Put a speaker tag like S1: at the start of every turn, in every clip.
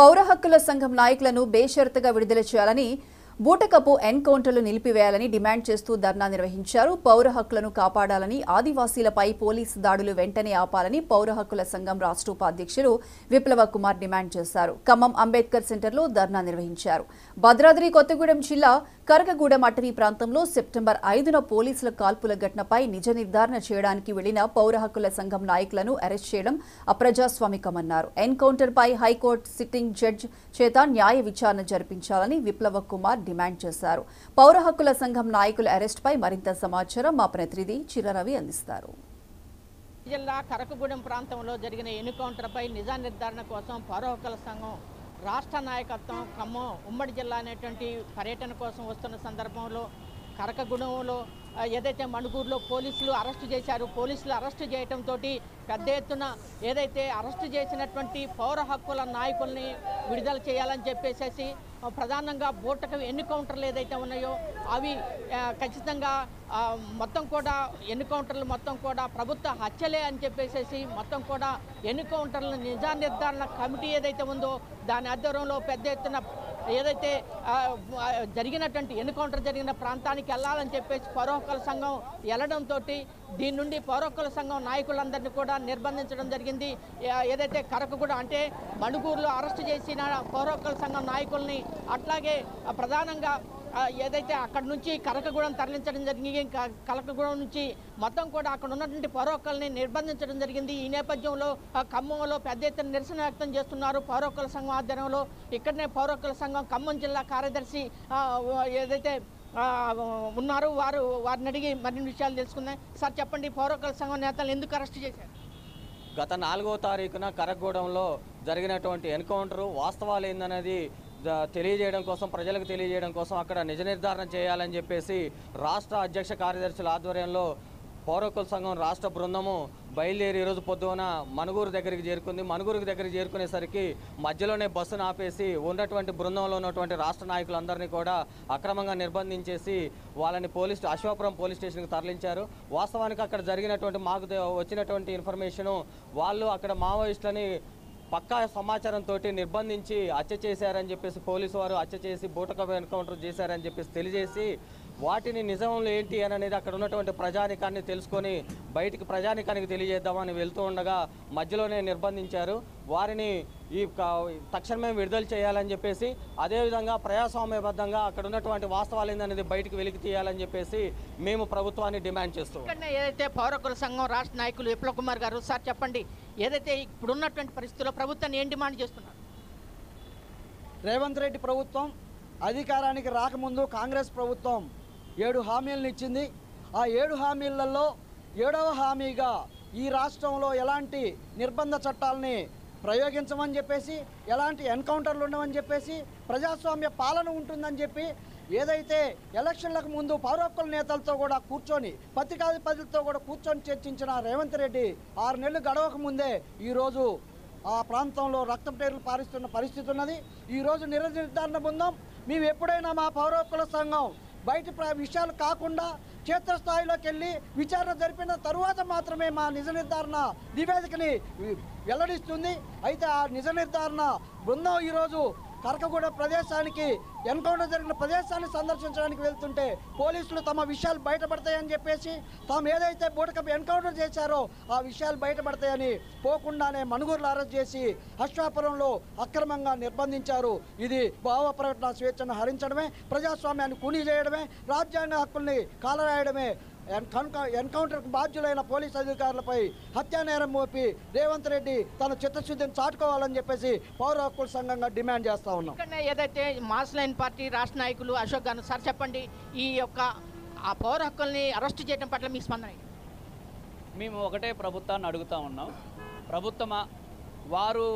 S1: పౌర హక్కుల సంఘం నాయకులను బేషరతుగా విడుదల చేయాలని బూటకపు ఎన్కౌంటర్లు నిలిపివేయాలని డిమాండ్ చేస్తూ ధర్నా నిర్వహించారు. పౌర హక్కులను కాపాడాలని, ఆదివాసీలపై పోలీసు దాడులు వెంటనే ఆపాలని పౌర హక్కుల సంఘం రాష్ట్ర ఉపాధ్యక్షులు విప్లవ కుమార్ డిమాండ్ చేశారు. ఖమ్మం అంబేద్కర్ సెంటర్లో ధర్నా నిర్వహించారు. భద్రాద్రి కొత్తగూడెం జిల్లా కరకగూడెం అటవీ ప్రాంతంలో సెప్టెంబర్ 5న పోలీసుల కాల్పుల ఘటనపై నిజ నిర్ధారణ చేయడానికి వెళ్లిన పౌర హక్కుల సంఘం నాయకులను అరెస్ట్ చేయడం అప్రజాస్వామికమన్నారు. ఎన్కౌంటర్పై హైకోర్టు సిట్టింగ్ జడ్జి చేత న్యాయ విచారణ జరిపించాలని విప్లవ కుమార్ డిమాండ్ చేశారు. పౌర హక్కుల సంఘం నాయకుల అరెస్టుపై మరింత సమాచారం మా ప్రతినిధి చిరరవి అందిస్తారు.
S2: జిల్లా కరకగూడెం ప్రాంతంలో జరిగిన ఎన్కౌంటర్పై నిజ నిర్ధారణ కోసం పౌర హక్కుల సంఘం రాష్ట్ర నాయకత్వం ఖమ్మం ఉమ్మడి జిల్లా అనేటువంటి పర్యటన కోసం వస్తున్న సందర్భంలో కరకగూడెంలో ఏదైతే మణుగూరులో పోలీసులు అరెస్టు చేశారు. పోలీసులు అరెస్టు చేయడంతో పెద్ద ఎత్తున ఏదైతే అరెస్టు చేసినటువంటి పౌర హక్కుల నాయకుల్ని విడుదల చేయాలని చెప్పేసి ప్రధానంగా బూటకపు ఎన్కౌంటర్లు ఏదైతే ఉన్నాయో అవి ఖచ్చితంగా మొత్తం కూడా ఎన్కౌంటర్లు మొత్తం కూడా ప్రభుత్వ హత్యలే అని చెప్పేసి మొత్తం కూడా ఎన్కౌంటర్ల నిజ నిర్ధారణ కమిటీ ఏదైతే ఉందో దాని ఆధ్వర్యంలో పెద్ద ఎత్తున ఏదైతే జరిగినటువంటి ఎన్కౌంటర్ జరిగిన ప్రాంతానికి వెళ్ళాలని చెప్పేసి పౌర హక్కుల సంఘం వెళ్ళడంతో దీని నుండి పౌర హక్కుల సంఘం నాయకులందరినీ కూడా నిర్బంధించడం జరిగింది. ఏదైతే కరకగూడ అంటే మణుగూరులో అరెస్టు చేసిన పౌర హక్కుల సంఘం నాయకుల్ని అట్లాగే ప్రధానంగా ఏదైతే అక్కడ నుంచి కరకగూడెం తరలించడం జరిగింది. కరకగూడెం నుంచి మొత్తం కూడా అక్కడ ఉన్నటువంటి పౌర హక్కుల్ని నిర్బంధించడం జరిగింది. ఈ నేపథ్యంలో ఖమ్మంలో పెద్ద ఎత్తున నిరసన వ్యక్తం చేస్తున్నారు పౌర హక్కుల సంఘం ఆధ్వర్యంలో. ఇక్కడనే పౌర హక్కుల సంఘం ఖమ్మం జిల్లా కార్యదర్శి ఏదైతే ఉన్నారు వారిని అడిగి మరిన్ని విషయాలు తెలుసుకుందాం. సార్ చెప్పండి, పౌర హక్కుల సంఘం నేతలు ఎందుకు అరెస్ట్ చేశారు?
S3: గత 4వ తారీఖున కరకగూడెంలో జరిగినటువంటి ఎన్కౌంటర్ వాస్తవాలు ఏందనేది తెలియజేయడం కోసం, ప్రజలకు తెలియజేయడం కోసం అక్కడ నిజ నిర్ధారణ చేయాలని చెప్పేసి రాష్ట్ర అధ్యక్ష కార్యదర్శుల ఆధ్వర్యంలో పౌర హక్కుల సంఘం రాష్ట్ర బృందము బయలుదేరి ఈరోజు పొద్దున మణుగూరు దగ్గరికి చేరుకుంది. మణుగూరు దగ్గరికి చేరుకునేసరికి మధ్యలోనే బస్సును ఆపేసి ఉన్నటువంటి బృందంలో ఉన్నటువంటి రాష్ట్ర నాయకులందరినీ కూడా అక్రమంగా నిర్బంధించేసి వాళ్ళని అశ్వాపురం పోలీస్ స్టేషన్కి తరలించారు. వాస్తవానికి అక్కడ జరిగినటువంటి మాకు వచ్చినటువంటి ఇన్ఫర్మేషను వాళ్ళు అక్కడ మావోయిస్టులని పక్కా సమాచారంతో నిర్బంధించి హత్య చేశారని చెప్పేసి పోలీసు వారు హత్య చేసి బూటకపు ఎన్కౌంటర్ చేశారని చెప్పేసి తెలియజేసి వాటిని నిజంలో ఏంటి అని అనేది అక్కడ ఉన్నటువంటి ప్రజానికాన్ని తెలుసుకొని బయటికి ప్రజానికానికి తెలియజేద్దామని వెళ్తూ ఉండగా మధ్యలోనే నిర్బంధించారు. వారిని తక్షణమే విడుదల చేయాలని చెప్పేసి, అదేవిధంగా ప్రజాస్వామ్యబద్ధంగా అక్కడ ఉన్నటువంటి వాస్తవాలు ఏందనేది బయటికి వెలికి తీయాలని చెప్పేసి మేము ప్రభుత్వాన్ని డిమాండ్ చేస్తాం.
S2: ఏదైతే పౌర హక్కుల సంఘం రాష్ట్ర నాయకులు విప్లవ కుమార్ గారు, సార్ చెప్పండి, ఏదైతే ఇప్పుడున్నటువంటి పరిస్థితుల్లో ప్రభుత్వాన్ని ఏం డిమాండ్ చేస్తున్నారు?
S4: రేవంత్ రెడ్డి ప్రభుత్వం అధికారానికి రాకముందు కాంగ్రెస్ ప్రభుత్వం 7 హామీలను ఇచ్చింది. ఆ 7 హామీలలో 7వ హామీగా ఈ రాష్ట్రంలో ఎలాంటి నిర్బంధ చట్టాలని ప్రయోగించమని చెప్పేసి, ఎలాంటి ఎన్కౌంటర్లు ఉండవని చెప్పేసి, ప్రజాస్వామ్య పాలన ఉంటుందని చెప్పి, ఏదైతే ఎలక్షన్లకు ముందు పౌర హక్కుల నేతలతో కూడా కూర్చొని పత్రికాధిపతులతో కూడా కూర్చొని చర్చించిన రేవంత్ రెడ్డి 6 నెలలు గడవక ముందే ఈరోజు ఆ ప్రాంతంలో రక్తపు పారిస్తున్న పరిస్థితి ఉన్నది. ఈరోజు నిర్ధారణ బృందం మేము ఎప్పుడైనా మా పౌర హక్కుల సంఘం బయట విషయాలు కాకుండా క్షేత్రస్థాయిలోకి వెళ్ళి విచారణ జరిపిన తరువాత మాత్రమే మా నిజ నిర్ధారణ నివేదికని వెల్లడిస్తుంది. అయితే ఆ నిజ నిర్ధారణ బృందం ఈరోజు కరకగూడెం ప్రదేశానికి, ఎన్కౌంటర్ జరిగిన ప్రదేశాన్ని సందర్శించడానికి వెళ్తుంటే పోలీసులు తమ విషయాలు బయటపడతాయని చెప్పేసి, తాము ఏదైతే బూటకపు ఎన్కౌంటర్ చేశారో ఆ విషయాలు బయటపడతాయని పోకుండానే మణుగూరులో అరెస్ట్ చేసి అశ్వాపురంలో అక్రమంగా నిర్బంధించారు. ఇది భావ ప్రకటన స్వేచ్ఛను హరించడమే, ప్రజాస్వామ్యాన్ని కూనీ చేయడమే, రాజ్యాంగ హక్కుల్ని కాలరాయడమే. ఎన్కౌంటర్కు బాధ్యులైన పోలీసు అధికారులపై హత్యానేరం మోపి రేవంత్ రెడ్డి తన చిత్తశుద్ధిని చాటుకోవాలని చెప్పేసి పౌర హక్కుల సంఘంగా డిమాండ్ చేస్తా ఉన్నాం.
S2: ఏదైతే మాస్ లైన్ పార్టీ రాష్ట్ర నాయకులు అశోక్ గారు, సార్ చెప్పండి, ఈ యొక్క ఆ పౌర హక్కుల్ని అరెస్టు చేయడం పట్ల మీ స్పందన?
S5: మేము ఒకటే ప్రభుత్వాన్ని అడుగుతా ఉన్నాం. ప్రభుత్వమా వారు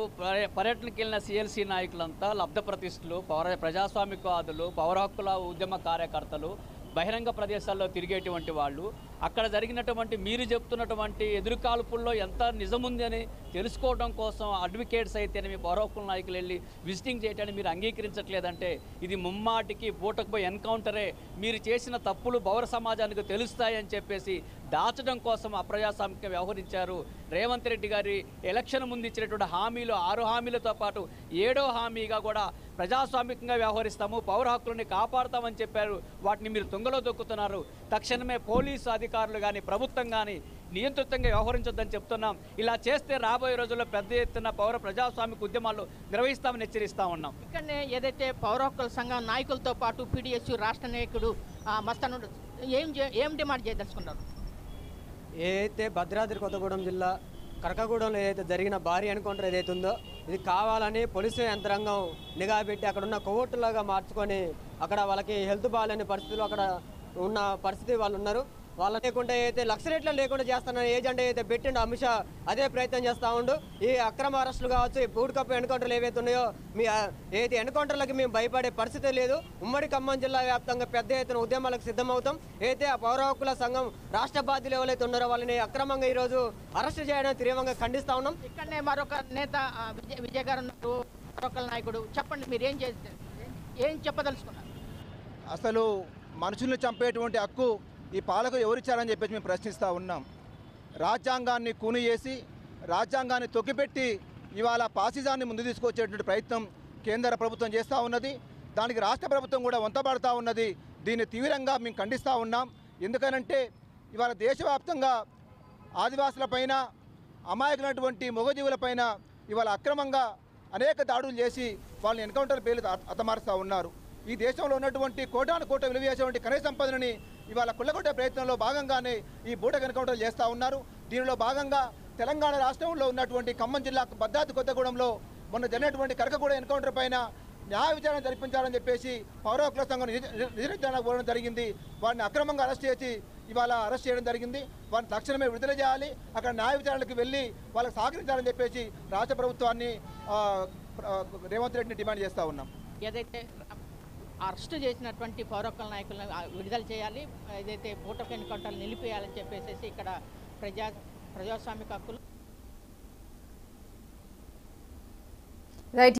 S5: పర్యటనకి వెళ్ళిన సిఎల్సి నాయకులంతా లబ్ధ ప్రతిష్ఠులు, ప్రజాస్వామికవాదులు, పౌర హక్కుల ఉద్యమ కార్యకర్తలు, బహిరంగ ప్రదేశాల్లో తిరిగేటువంటి వాళ్ళు, అక్కడ జరిగినటువంటి మీరు చెప్తున్నటువంటి ఎదురుకాల్పుల్లో ఎంత నిజముంది అని తెలుసుకోవడం కోసం అడ్వకేట్స్ అయితేనేమి పౌర హక్కుల నాయకులు వెళ్ళి విజిటింగ్ చేయడానికి మీరు అంగీకరించట్లేదంటే ఇది ముమ్మాటికి బూటకపు ఎన్కౌంటరే. మీరు చేసిన తప్పులు పౌర సమాజానికి తెలుస్తాయని చెప్పేసి దాచడం కోసం అప్రజాస్వామికంగా వ్యవహరించారు. రేవంత్ రెడ్డి గారి ఎలక్షన్ ముందు ఇచ్చినటువంటి హామీలు 6 హామీలతో పాటు 7వ హామీగా కూడా ప్రజాస్వామికంగా వ్యవహరిస్తాము, పౌర హక్కులని కాపాడుతామని చెప్పారు. వాటిని మీరు తుంగలో దొక్కుతున్నారు. తక్షణమే పోలీసు అధికారులు కానీ ప్రభుత్వం కానీ నియంత్రితంగా వ్యవహరించొద్దని చెప్తున్నాం. ఇలా చేస్తే రాబోయే రోజుల్లో పెద్ద ఎత్తున పౌర ప్రజాస్వామిక ఉద్యమాలు నిర్వహిస్తామని హెచ్చరిస్తూ ఉన్నాం.
S2: ఇక్కడనే ఏదైతే పౌర హక్కుల సంఘం నాయకులతో పాటు పీడిఎస్యు రాష్ట్ర నాయకుడు మస్తాను ఏం డిమాండ్ చేయదలుచుకున్నారు?
S6: ఏదైతే భద్రాద్రి కొత్తగూడెం జిల్లా కరకగూడెంలో ఏదైతే జరిగిన భారీ ఎన్కౌంటర్ ఏదైతే ఉందో ఇది కావాలని పోలీసు యంత్రాంగం నిఘా పెట్టి అక్కడ ఉన్న కోర్టులాగా మార్చుకొని అక్కడ వాళ్ళకి హెల్త్ బాగాలేని పరిస్థితులు అక్కడ ఉన్న పరిస్థితి వాళ్ళు ఉన్నారు. వాళ్ళ లేకుండా అయితే లక్ష రేట్లు లేకుండా చేస్తానని ఏజెండా అయితే పెట్టిండు అమిత్ షా అదే ప్రయత్నం చేస్తూ ఉండు. ఈ అక్రమ అరెస్టులు కావచ్చు, ఈ బూట్కప్పు ఎన్కౌంటర్లు ఏవైతే ఉన్నాయో మీ ఏదైతే ఎన్కౌంటర్లకి మేము భయపడే పరిస్థితి లేదు. ఉమ్మడి ఖమ్మం జిల్లా వ్యాప్తంగా పెద్ద ఎత్తున ఉద్యమాలకు సిద్ధమవుతాం. అయితే ఆ పౌర హక్కుల సంఘం రాష్ట్ర బాధ్యులు ఎవరైతే ఉన్నారో వాళ్ళని అక్రమంగా ఈరోజు అరెస్ట్ చేయడం తీవ్రంగా ఖండిస్తూ ఉన్నాం.
S2: ఇక్కడనే మరొక నేత విజయ్ గారు ఉన్నారు, పౌర హక్కుల నాయకుడు. చెప్పండి, మీరు ఏం చెప్పదలుచుకున్నారు?
S7: అసలు మనుషుల్ని చంపేటువంటి హక్కు ఈ పాలకు ఎవరిచ్చారని చెప్పేసి మేము ప్రశ్నిస్తూ ఉన్నాం. రాజ్యాంగాన్ని కూని చేసి రాజ్యాంగాన్ని తొక్కిపెట్టి ఇవాళ ఫాసిజాన్ని ముందు తీసుకొచ్చేటువంటి ప్రయత్నం కేంద్ర ప్రభుత్వం చేస్తూ ఉన్నది. దానికి రాష్ట్ర ప్రభుత్వం కూడా వంతపడుతూ ఉన్నది. దీన్ని తీవ్రంగా మేము ఖండిస్తూ ఉన్నాం. ఎందుకనంటే ఇవాళ దేశవ్యాప్తంగా ఆదివాసులపైన, అమాయకులైనటువంటి మూగజీవులపైన ఇవాళ అక్రమంగా అనేక దాడులు చేసి వాళ్ళని ఎన్కౌంటర్ పేర్లు హతమారుస్తూ ఉన్నారు. ఈ దేశంలో ఉన్నటువంటి కోటాను కోట విలువ చేసేటువంటి ఖనిజ సంపదనని ఇవాళ కుళ్ళగొట్టే ప్రయత్నంలో భాగంగానే ఈ బూటక ఎన్కౌంటర్ చేస్తూ ఉన్నారు. దీనిలో భాగంగా తెలంగాణ రాష్ట్రంలో ఉన్నటువంటి ఖమ్మం జిల్లా భద్రాద్రి కొత్తగూడెంలో మొన్న జరిగినటువంటి కరకగూడెం ఎన్కౌంటర్ పైన న్యాయ విచారణ జరిపించాలని చెప్పేసి పౌర హక్కుల సంఘం నిజ నిర్ధారణకు పోవడం జరిగింది. వారిని అక్రమంగా అరెస్ట్ చేసి ఇవాళ అరెస్ట్ చేయడం జరిగింది. వారిని తక్షణమే విడుదల చేయాలి, అక్కడ న్యాయ విచారణకు వెళ్ళి వాళ్ళకి సహకరించాలని చెప్పేసి రాష్ట్ర ప్రభుత్వాన్ని రేవంత్ రెడ్డిని డిమాండ్ చేస్తూ ఉన్నాం.
S2: ఏదైతే అరెస్టు చేసినటువంటి పౌర హక్కుల నాయకులను విడుదల చేయాలి, ఏదైతే బూటకపు ఎన్కౌంటర్లు నిలిపేయాలని చెప్పేసి ఇక్కడ ప్రజాస్వామిక హక్కులు
S1: రైట్.